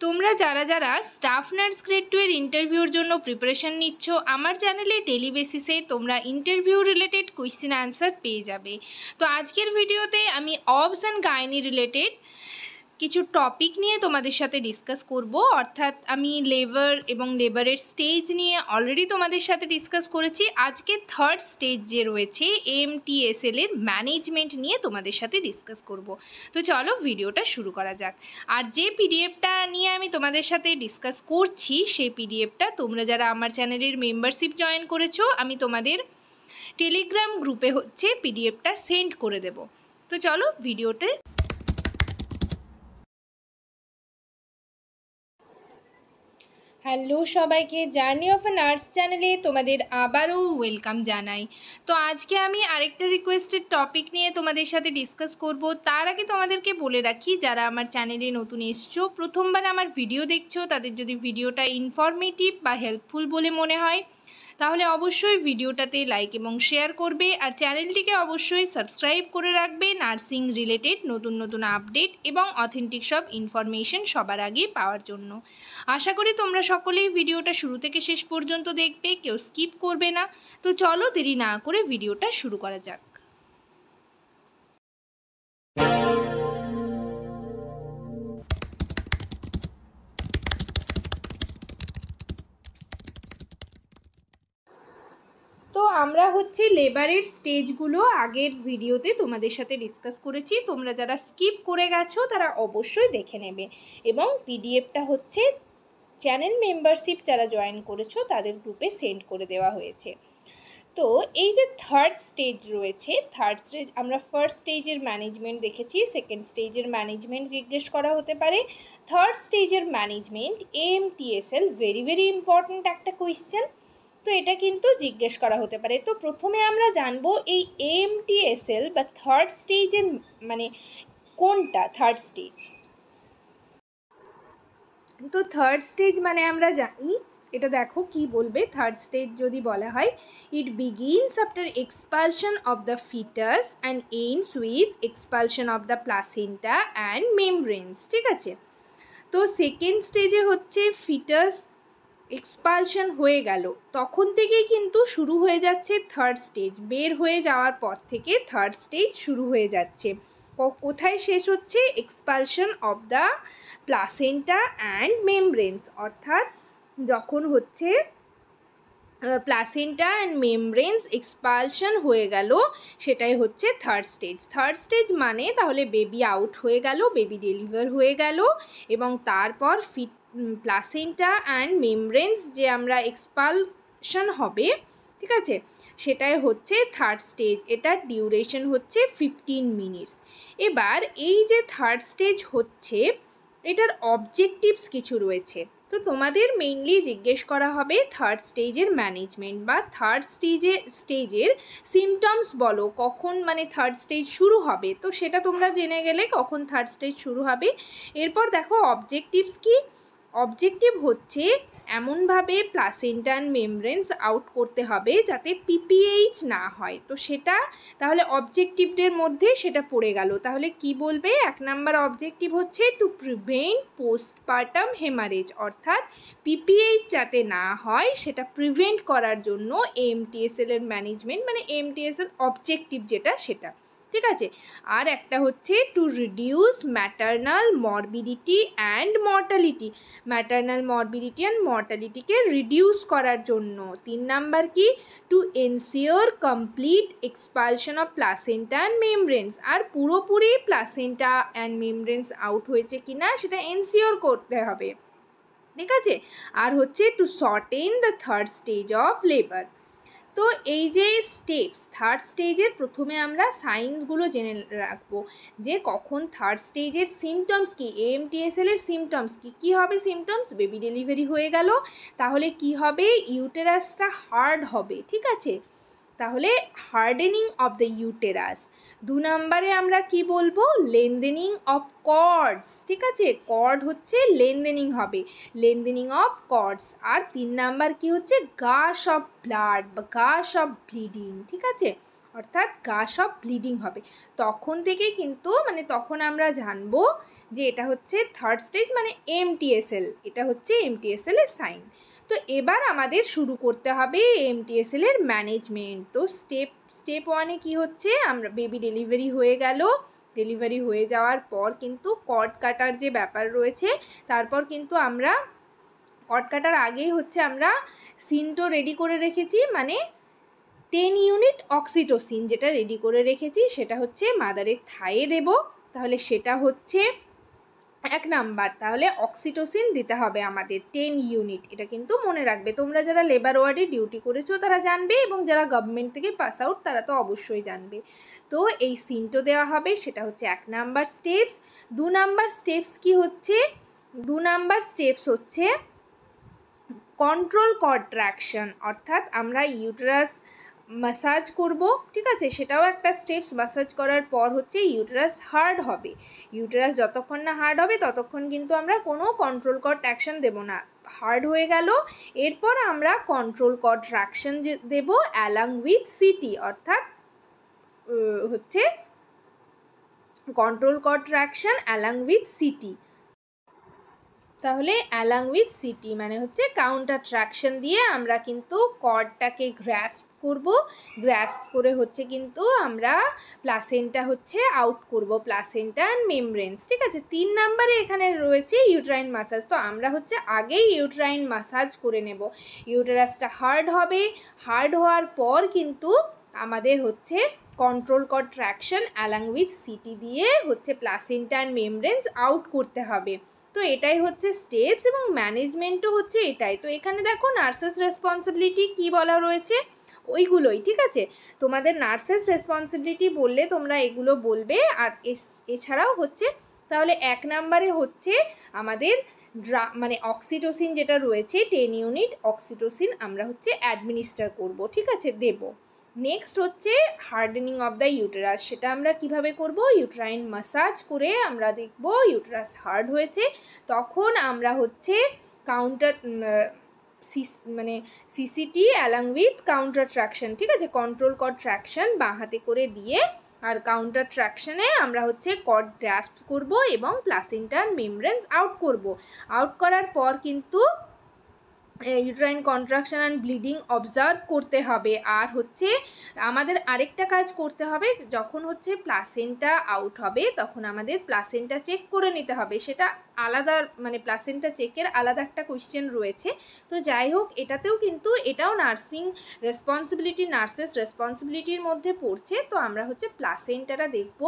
তোমরা যারা যারা স্টাফ নার্স গ্রেড 2 এর ইন্টারভিউর জন্য প্রিপারেশন নিচ্ছ, আমার চ্যানেলে ডেলি বেসিসে তোমরা ইন্টারভিউ রিলেটেড কোয়েশ্চেন আনসার পেয়ে যাবে। তো আজকের ভিডিওতে আমি অবস অ্যান্ড গাইনি রিলেটেড কিছু টপিক নিয়ে তোমাদের সাথে ডিসকাস করব। অর্থাৎ আমি লেবার এবং লেবারের স্টেজ নিয়ে অলরেডি তোমাদের সাথে ডিসকাস করেছি। আজকে থার্ড স্টেজ যে রয়েছে AMTSL এর ম্যানেজমেন্ট নিয়ে তোমাদের সাথে ডিসকাস করব। তো চলো ভিডিওটা শুরু করা যাক। আর যে পিডিএফটা নিয়ে আমি তোমাদের সাথে ডিসকাস করছি সেই পিডিএফটা তোমরা যারা আমার চ্যানেলের মেম্বারশিপ জয়েন করেছো, আমি তোমাদের টেলিগ্রাম গ্রুপে পিডিএফটা সেন্ড করে দেব। তো চলো ভিডিওতে। হ্যালো সবাইকে, জার্নি অফ আ নার্স চ্যানেলে তোমাদের আবারও ওয়েলকাম জানাই। তো আজকে আমি আরেকটা রিকোয়েস্টেড টপিক নিয়ে তোমাদের সাথে ডিসকাস করব। তার আগে তোমাদেরকে বলে রাখি, যারা আমার চ্যানেলে নতুন এসছো, প্রথমবার আমার ভিডিও দেখছো, তাদের যদি ভিডিওটা ইনফরমেটিভ বা হেল্পফুল বলে মনে হয় তাহলে অবশ্যই ভিডিওটাতে লাইক এবং শেয়ার করবে। আর চ্যানেলটিকে অবশ্যই সাবস্ক্রাইব করে রাখবে নার্সিং রিলেটেড নতুন নতুন আপডেট এবং অথেন্টিক সব ইনফরমেশন সবার আগে পাওয়ার জন্য। আশা করি তোমরা সকলেই ভিডিওটা শুরু থেকে শেষ পর্যন্ত দেখবে, কেউ স্কিপ করবে না। তো চলো দেরি না করে ভিডিওটা শুরু করা যাক। তো আমরা লেবারের স্টেজগুলো আগের ভিডিওতে তোমাদের সাথে ডিসকাস করেছি। তোমরা যারা স্কিপ করে গেছো তারা অবশ্যই দেখে নেবে, এবং পিডিএফটা চ্যানেল মেম্বারশিপ যারা জয়েন করেছো তাদের গ্রুপে সেন্ড করে দেওয়া হয়েছে। তো এই যে থার্ড স্টেজ রয়েছে, থার্ড স্টেজ আমরা ফার্স্ট স্টেজের ম্যানেজমেন্ট দেখেছি, সেকেন্ড স্টেজের ম্যানেজমেন্ট জিজ্ঞেস করা হতে পারে। থার্ড স্টেজের management AMTSL very very important একটা কোয়েশ্চেন। তো এটা কিন্তু জিজ্ঞেস করা হতে পারে। তো প্রথমে আমরা জানবো এই AMTSL বা থার্ড স্টেজের মানে কোনটা থার্ড স্টেজ। তো থার্ড স্টেজ মানে আমরা জানি, এটা দেখো কি বলবে। থার্ড স্টেজ যদি বলা হয়, it begins after expulsion of the fetus and ends with expulsion of the placenta and membranes. ঠিক আছে। তো সেকেন্ড স্টেজে ফিটাস এক্সপালশন হয়ে গেল, তখন থেকেই কিন্তু শুরু হয়ে যাচ্ছে থার্ড স্টেজ। বের হয়ে যাওয়ার পর থেকে থার্ড স্টেজ শুরু হয়ে যাচ্ছে। কোথায় শেষ হচ্ছে? Expulsion of the placenta and membranes. অর্থাৎ যখন প্লাসেন্টা অ্যান্ড মেমব্রেনস এক্সপালশন হয়ে গেল, সেটাই থার্ড স্টেজ। থার্ড স্টেজ মানে তাহলে বেবি আউট হয়ে গেল, বেবি ডেলিভার হয়ে গেল, এবং তারপর প্লাসেন্টা অ্যান্ড মেমব্রেনস যে আমরা এক্সপালশন হবে, ঠিক আছে, সেটাই থার্ড স্টেজ। এটার ডিউরেশন 15 মিনিটস। এবার এই যে থার্ড স্টেজ এটার অবজেক্টিভস কিছু রয়েছে। তো তোমাদের মেইনলি জিজ্ঞেস করা হবে থার্ড স্টেজের ম্যানেজমেন্ট বা থার্ড স্টেজের সিমটমস বলো, কখন থার্ড স্টেজ শুরু হবে। তো সেটা তোমরা জেনে গেলে কখন থার্ড স্টেজ শুরু হবে। এরপর দেখো অবজেক্টিভস কি। অবজেক্টিভ এমনভাবে প্লাসেন্টা অ্যান্ড মেমব্রেনস আউট করতে হবে যাতে PPH না হয়। তো সেটা তাহলে অবজেক্টিভদের মধ্যে সেটা পড়ে গেল। তাহলে কি বলবে? 1 number objective to prevent postpartum haemorrhage, অর্থাৎ PPH যাতে না হয় সেটা প্রিভেন্ট করার জন্য AMTSL এর ম্যানেজমেন্ট AMTSL অবজেক্টিভ সেটা। ঠিক আছে। আর একটা to reduce maternal morbidity and mortality. Maternal morbidity and মর্টালিটিকে রিডিউস করার জন্য। 3 নাম্বার কি? To ensure complete expulsion of placenta and membranes. আর পুরোপুরি প্লাসেন্টা অ্যান্ড মেমব্রেনস আউট হয়েছে কিনা সেটা এনসিওর করতে হবে। ঠিক আছে। আর to shorten the third stage of labour. তো এই যে স্টেপস, থার্ড স্টেজের প্রথমে আমরা সাইনগুলো জেনে রাখবো যে কখন থার্ড স্টেজের সিমটমস কি। AMTSL এর সিমটমস কি কি হবে? সিমটমস বেবি ডেলিভারি হয়ে গেল, তাহলে কি হবে? ইউটেরাসটা হার্ড হবে। ঠিক আছে। তাহলে হার্ডেনিং অফ দ্য ইউটেরাস। 2 নম্বরে আমরা কি বলবো? লেন্দেনিং অফ কর্ডস। ঠিক আছে। কর্ড লেন্দেনিং হবে, লেন্দেনিং অফ কর্ডস। আর 3 নাম্বার কি গাশ অফ ব্লাড বা গাশ অফ ব্লিডিং। ঠিক আছে। অর্থাৎ গা সব ব্লিডিং হবে। তখন থেকে কিন্তু মানে তখন আমরা জানবো যে এটা হচ্ছে থার্ড স্টেজ, মানে এমটিএসএল, এটা হচ্ছে এমটিএসএল এর সাইন। তো এবার আমাদের শুরু করতে হবে এমটিএসএল এর ম্যানেজমেন্ট। তো স্টেপ ওয়ানে কী হচ্ছে, আমরা বেবি ডেলিভারি হয়ে গেল, ডেলিভারি হয়ে যাওয়ার পর কিন্তু কর্ড কাটার যে ব্যাপার রয়েছে, তারপর কিন্তু আমরা কর্ড কাটার আগেই হচ্ছে আমরা সিনটো রেডি করে রেখেছি, মানে 10 ইউনিট অক্সিটোসিন যেটা রেডি করে রেখেছি সেটা হচ্ছে মাদারের থায়ে দেব। তাহলে সেটা হচ্ছে 1 নাম্বার। তাহলে অক্সিটোসিন দিতে হবে আমাদের 10 ইউনিট, এটা কিন্তু মনে রাখবে। তোমরা যারা লেবার ওয়ার্ডে ডিউটি করেছো তারা জানবে, এবং যারা গভর্নমেন্ট থেকে পাস আউট তারা তো অবশ্যই জানবে। তো এই সিনটো দেওয়া হবে, সেটা হচ্ছে 1 নাম্বার স্টেপস। 2 নাম্বার স্টেপস কি হচ্ছে, 2 নাম্বার স্টেপস হচ্ছে কন্ট্রোল কন্ট্রাকশন, অর্থাৎ আমরা ইউটেরাস ম্যাসাজ করব, ঠিক আছে, সেটাও একটা স্টেপস। ম্যাসাজ করার পর হচ্ছে ইউটেরাস হার্ড হবে। ইউটেরাস যতক্ষণ না হার্ড হবে ততক্ষণ কিন্তু আমরা কোনো কন্ট্রোল কন্ট্রাকশন দেব না। হার্ড হয়ে গেল, এরপর আমরা কন্ট্রোল কন্ট্রাকশন দেব অ্যালং উইথ সিটি, অর্থাৎ হচ্ছে control contraction along with city. তাহলে অ্যালং উইথ সিটি মানে হচ্ছে কাউন্টার ট্রাকশন দিয়ে আমরা কিন্তু কর্ডটাকে গ্র্যাস্প করব, গ্র্যাস্প করে হচ্ছে কিন্তু আমরা প্লাসেন্টা হচ্ছে আউট করব, প্লাসেন্টা অ্যান্ড মেমব্রেনস, ঠিক আছে। 3 নাম্বারে এখানে রয়েছে ইউট্রাইন মাসাজ। তো আমরা হচ্ছে আগেই ইউট্রাইন মাসাজ করে নেব। ইউটেরাসটা হার্ড হবে, হার্ড হওয়ার পর কিন্তু আমাদের হচ্ছে control contraction along with city দিয়ে হচ্ছে প্লাসেন্টা অ্যান্ড মেমব্রেনস আউট করতে হবে। তো এটাই হচ্ছে স্টেপস, এবং ম্যানেজমেন্টও হচ্ছে এটাই। তো এখানে দেখো নার্সেস রেসপন্সিবিলিটি কী বলা রয়েছে, ওইগুলোই, ঠিক আছে। তোমাদের নার্সেস রেসপন্সিবিলিটি বললে তোমরা এগুলো বলবে। আর এছাড়াও হচ্ছে তাহলে 1 নাম্বারে হচ্ছে আমাদের মানে অক্সিটোসিন যেটা রয়েছে 10 ইউনিট অক্সিটোসিন আমরা হচ্ছে অ্যাডমিনিস্টার করব, ঠিক আছে, দেব। নেক্সট হচ্ছে হার্ডেনিং অফ দ্য ইউটেরাস, সেটা আমরা কিভাবে করব, ইউট্রাইন মাসাজ করে আমরা দেখব ইউটেরাস হার্ড হয়েছে, তখন আমরা হচ্ছে কাউন্টার মানে সিসিটি অ্যালং উইথ কাউন্টার ট্রাকশন, ঠিক আছে, কন্ট্রোল কর্ড ট্রাকশন বাঁ হাতে করে দিয়ে, আর কাউন্টার ট্রাকশনে আমরা হচ্ছে কর্ড গ্রাস্প করব এবং প্লাসেন্টার মেমব্রেনস আউট করব। আউট করার পর কিন্তু uterine contraction and bleeding observe করতে হবে। আর হচ্ছে আমাদের আরেকটা কাজ করতে হবে, যখন হচ্ছে প্লাসেন্টা আউট হবে তখন আমাদের প্লাসেন্টা চেক করে নিতে হবে। সেটা আলাদা, মানে প্লাসেন্টা চেকের আলাদা একটা কোয়েশ্চেন রয়েছে। তো যাই হোক, এটাতেও কিন্তু এটাও নার্সিং রেসপন্সিবিলিটি, নার্সেস রেসপন্সিবিলিটির মধ্যে পড়ছে। তো আমরা হচ্ছে প্লাসেন্টাটা দেখব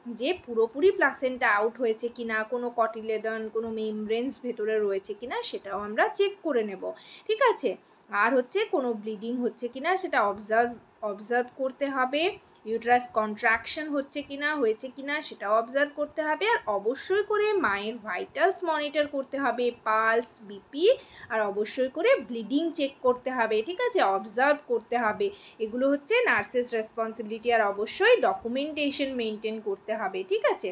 যে পুরোপুরি প্লাসেন্টা আউট হয়েছে কিনা, কোনো কটিলেডন, কোনো মেমব্রেনস ভেতরে রয়েছে কিনা সেটাও আমরা চেক করে নেব, ঠিক আছে। আর হচ্ছে কোনো ব্লিডিং হচ্ছে কিনা সেটা অবজার্ভ করতে হবে। ইউট্রাস কন্ট্রাকশন হচ্ছে কিনা, হয়েছে কিনা সেটাও অবজার্ভ করতে হবে। আর অবশ্যই করে মায়ের ভাইটালস মনিটর করতে হবে, পালস, বিপি, আর অবশ্যই করে ব্লিডিং চেক করতে হবে, ঠিক আছে, অবজার্ভ করতে হবে। এগুলো হচ্ছে নার্সেস রেসপন্সিবিলিটি। আর অবশ্যই ডকুমেন্টেশন মেনটেন করতে হবে, ঠিক আছে।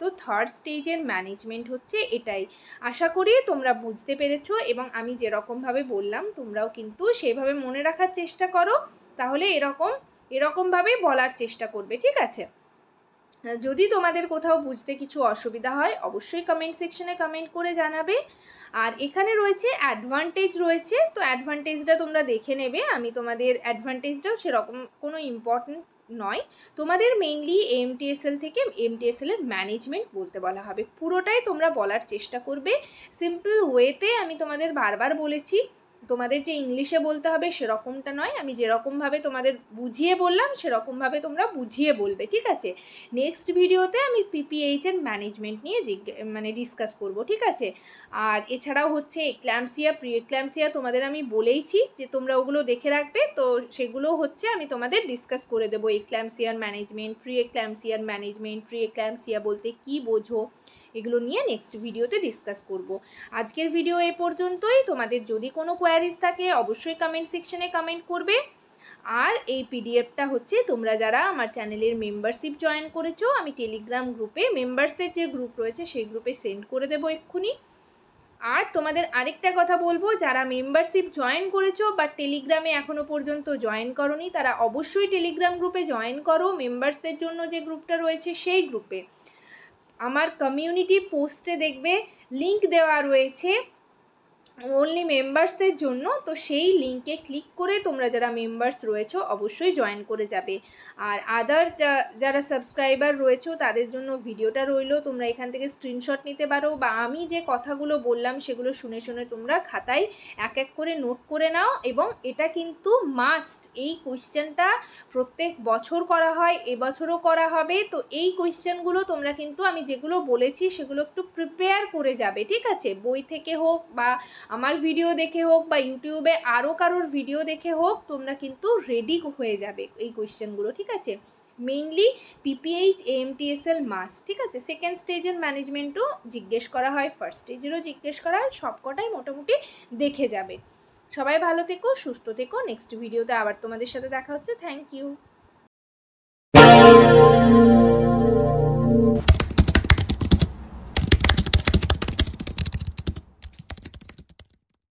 তো থার্ড স্টেজের ম্যানেজমেন্ট হচ্ছে এটাই। আশা করি তোমরা বুঝতে পেরেছো, এবং আমি যেরকমভাবে বললাম তোমরাও কিন্তু সেভাবে মনে রাখার চেষ্টা করো। তাহলে এরকমভাবেই বলার চেষ্টা করবে, ঠিক আছে। যদি তোমাদের কোথাও বুঝতে কিছু অসুবিধা হয় অবশ্যই কমেন্ট সেকশনে কমেন্ট করে জানাবে। আর এখানে রয়েছে অ্যাডভান্টেজ রয়েছে, তো অ্যাডভান্টেজটা তোমরা দেখে নেবে। আমি তোমাদের অ্যাডভান্টেজটাও সেরকম কোনো ইম্পর্টেন্ট নয়, তোমাদের মেইনলি এমটিএসএল থেকে এমটিএসএল এর ম্যানেজমেন্ট বলতে বলা হবে। পুরোটাই তোমরা বলার চেষ্টা করবে সিম্পল ওয়েতে। আমি তোমাদের বারবার বলেছি তোমাদের যে ইংলিশে বলতে হবে সেরকমটা নয়, আমি যেরকমভাবে তোমাদের বুঝিয়ে বললাম সেরকমভাবে তোমরা বুঝিয়ে বলবে, ঠিক আছে। নেক্সট ভিডিওতে আমি পিপিএইচ এর ম্যানেজমেন্ট নিয়ে মানে ডিসকাস করব, ঠিক আছে। আর এছাড়াও হচ্ছে এক্ল্যাম্পসিয়া, প্রি এক্ল্যাম্পসিয়া তোমাদের আমি বলেইছি যে তোমরা ওগুলো দেখে রাখবে। তো সেগুলো হচ্ছে আমি তোমাদের ডিসকাস করে দেবো, এক্ল্যাম্পসিয়ার ম্যানেজমেন্ট, প্রি এক্ল্যাম্পসিয়ার ম্যানেজমেন্ট, প্রি এক্ল্যাম্পসিয়া বলতে কি বোঝো, এগুলো নিয়ে নেক্সট ভিডিওতে ডিসকাস করব। আজকের ভিডিও এ পর্যন্তই। তোমাদের যদি কোনো কোয়ারিজ থাকে অবশ্যই কমেন্ট সেকশনে কমেন্ট করবে। আর এই পিডিএফটা হচ্ছে তোমরা যারা আমার চ্যানেলের মেম্বারশিপ জয়েন করেছো, আমি টেলিগ্রাম গ্রুপে, মেম্বার্সদের যে গ্রুপ রয়েছে সেই গ্রুপে সেন্ড করে দেবো এক্ষুনি। আর তোমাদের আরেকটা কথা বলবো, যারা মেম্বারশিপ জয়েন করেছো বাট টেলিগ্রামে এখনও পর্যন্ত জয়েন করোনি, তারা অবশ্যই টেলিগ্রাম গ্রুপে জয়েন করো। মেম্বার্সদের জন্য যে গ্রুপটা রয়েছে সেই গ্রুপে আমার কমিউনিটি পোস্টে দেখবে লিংক দেওয়া রয়েছে অনলি মেম্বার্সদের জন্য। তো সেই লিঙ্কে ক্লিক করে তোমরা যারা মেম্বার্স রয়েছো অবশ্যই জয়েন করে যাবে। আর আদার্স যারা সাবস্ক্রাইবার রয়েছো তাদের জন্য ভিডিওটা রইলো, তোমরা এখান থেকে স্ক্রিনশট নিতে পারো, বা আমি যে কথাগুলো বললাম সেগুলো শুনে শুনে তোমরা খাতায় এক এক করে নোট করে নাও। এবং এটা কিন্তু মাস্ট, এই কোয়েশ্চেনটা প্রত্যেক বছর করা হয়, এবছরও করা হবে। তো এই কোয়েশ্চেনগুলো তোমরা কিন্তু আমি যেগুলো বলেছি সেগুলো একটু প্রিপেয়ার করে যাবে, ঠিক আছে? বই থেকে হোক বা আমার ভিডিও দেখে হোক বা ইউটিউবে আরও কারোর ভিডিও দেখে হোক, তোমরা কিন্তু রেডি হয়ে যাবে এই কোয়েশ্চেনগুলো, ঠিক আছে? মেইনলি পিপিএইচ এএমটিএসএল মাস, ঠিক আছে? সেকেন্ড স্টেজের ম্যানেজমেন্টও জিজ্ঞেস করা হয়, ফার্স্ট স্টেজেরও জিজ্ঞেস করা হয়, সবকটাই মোটামুটি দেখে যাবে। সবাই ভালো থেকো, সুস্থ থেকো। নেক্সট ভিডিওতে আবার তোমাদের সাথে দেখা হচ্ছে। Thank you.